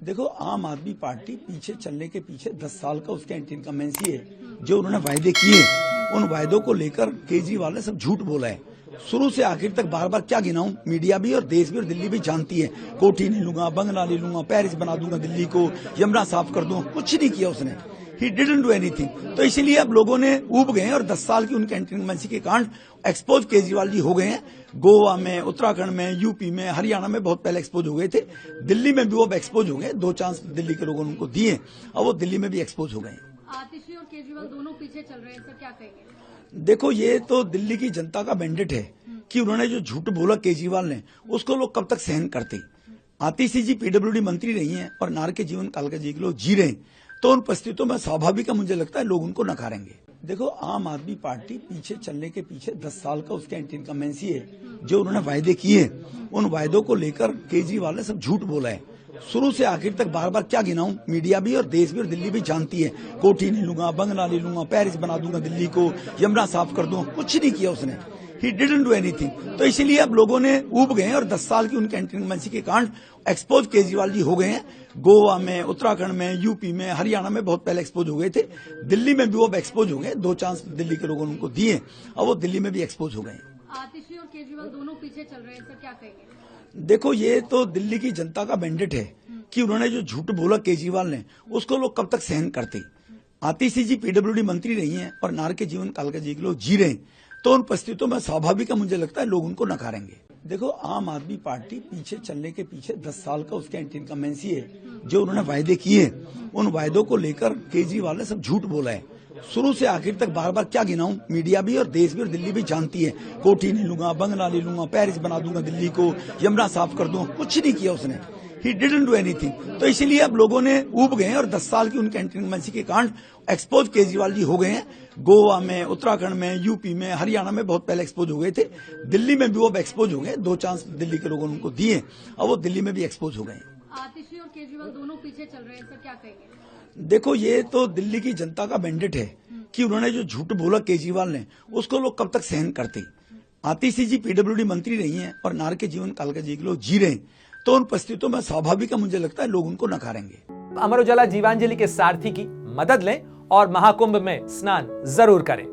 देखो, आम आदमी पार्टी पीछे चलने के पीछे 10 साल का उसका एंटी इनकम्बेंसी है। जो उन्होंने वायदे किए, उन वायदों को लेकर केजरीवाल ने सब झूठ बोला है। शुरू से आखिर तक बार बार क्या गिनाऊं, मीडिया भी और देश भी और दिल्ली भी जानती है। कोठी नहीं लूंगा, बंगला नहीं लूंगा, पेरिस बना दूंगा दिल्ली को, यमुना साफ कर दूंगा, कुछ नहीं किया उसने। He didn't do anything. तो इसलिए अब लोगों ने ऊब गए हैं और 10 साल की उनके एंटी इनकम्बेंसी के कांड एक्सपोज केजरीवाल जी हो गए हैं। गोवा में, उत्तराखंड में, यूपी में, हरियाणा में बहुत पहले एक्सपोज हो गए थे। दिल्ली में भी वो अब एक्सपोज हो गए। 2 चांस दिल्ली के लोगों ने उनको दिए और वो दिल्ली में भी एक्सपोज हो गए। आतिशी और केजरीवाल दोनों पीछे चल रहे हैं, सर क्या कहेंगे? देखो, ये तो दिल्ली की जनता का मैंडेट है कि उन्होंने जो झूठ बोला केजरीवाल ने, उसको लोग कब तक सहन करते। आतिशी जी पीडब्ल्यूडी मंत्री रही हैं और नार के जीवन काल का जी के लोग जी रहे हैं, तो उन परिस्थितियों में स्वाभाविक है, मुझे लगता है लोग उनको नकारेंगे। देखो, आम आदमी पार्टी पीछे चलने के पीछे 10 साल का उसका एंटी इनकम्बेंसी है। जो उन्होंने वायदे किए, उन वायदों को लेकर केजरीवाल ने सब झूठ बोला है। शुरू से आखिर तक बार बार क्या गिनाऊं, मीडिया भी और देश भी और दिल्ली भी जानती है। कोठी नहीं लूंगा, बंगला नहीं लूंगा, पेरिस बना दूंगा दिल्ली को, यमुना साफ कर दूंगा, कुछ नहीं किया उसने। He didn't do anything. तो इसलिए अब लोगों ने ऊब गए हैं और 10 साल की उनके एंटी इनकम्बेंसी के कांड एक्सपोज केजरीवाल जी हो गए हैं। गोवा में, उत्तराखंड में, यूपी में, हरियाणा में बहुत पहले एक्सपोज हो गए थे। दिल्ली में भी वो अब एक्सपोज हो गए। 2 चांस दिल्ली के लोगों ने उनको दिए और वो दिल्ली में भी एक्सपोज हो गए। आतिशी और केजरीवाल दोनों पीछे चल रहे हैं, सर क्या कहेंगे? देखो, ये तो दिल्ली की जनता का मैंडेट है कि उन्होंने जो झूठ बोला केजरीवाल ने, उसको लोग कब तक सहन करते। आतिशी जी पीडब्ल्यूडी मंत्री रही हैं और नार के जीवन काल का जी के लोग जी रहे हैं, तो उन परिस्थितियों में स्वाभाविक है, मुझे लगता है लोग उनको नकारेंगे। देखो, आम आदमी पार्टी पीछे चलने के पीछे 10 साल का उसका एंटी इनकम्बेंसी है। जो उन्होंने वायदे किए, उन वायदों को लेकर केजरीवाल ने सब झूठ बोला है। शुरू से आखिर तक बार बार क्या गिनाऊं, मीडिया भी और देश भी और दिल्ली भी जानती है। कोठी नहीं लूंगा, बंगला नहीं लूंगा, पेरिस बना दूंगा दिल्ली को, यमुना साफ कर दूंगा, कुछ नहीं किया उसने। He didn't do anything. तो इसलिए अब लोगों ने ऊब गए हैं और 10 साल की उनके एंटी इनकम्बेंसी के कांड एक्सपोज केजरीवाल जी हो गए हैं। गोवा में, उत्तराखंड में, यूपी में, हरियाणा में बहुत पहले एक्सपोज हो गए थे। दिल्ली में भी वो अब एक्सपोज हो गए। 2 चांस दिल्ली के लोगों ने उनको दिए और वो दिल्ली में भी एक्सपोज हो गए। आतिशी और केजरीवाल दोनों पीछे चल रहे हैं, सर क्या कहेंगे? देखो, ये तो दिल्ली की जनता का मैंडेट है कि उन्होंने जो झूठ बोला केजरीवाल ने, उसको लोग कब तक सहन करते। आतिशी जी पीडब्ल्यूडी मंत्री रही हैं और नार के जीवन काल का जी के लोग जी रहे हैं, तो उन परिस्थितियों में स्वाभाविक है, मुझे लगता है लोग उनको नकारेंगे। अमर उजाला जीवांजलि के सारथी की मदद लें और महाकुंभ में स्नान जरूर करें।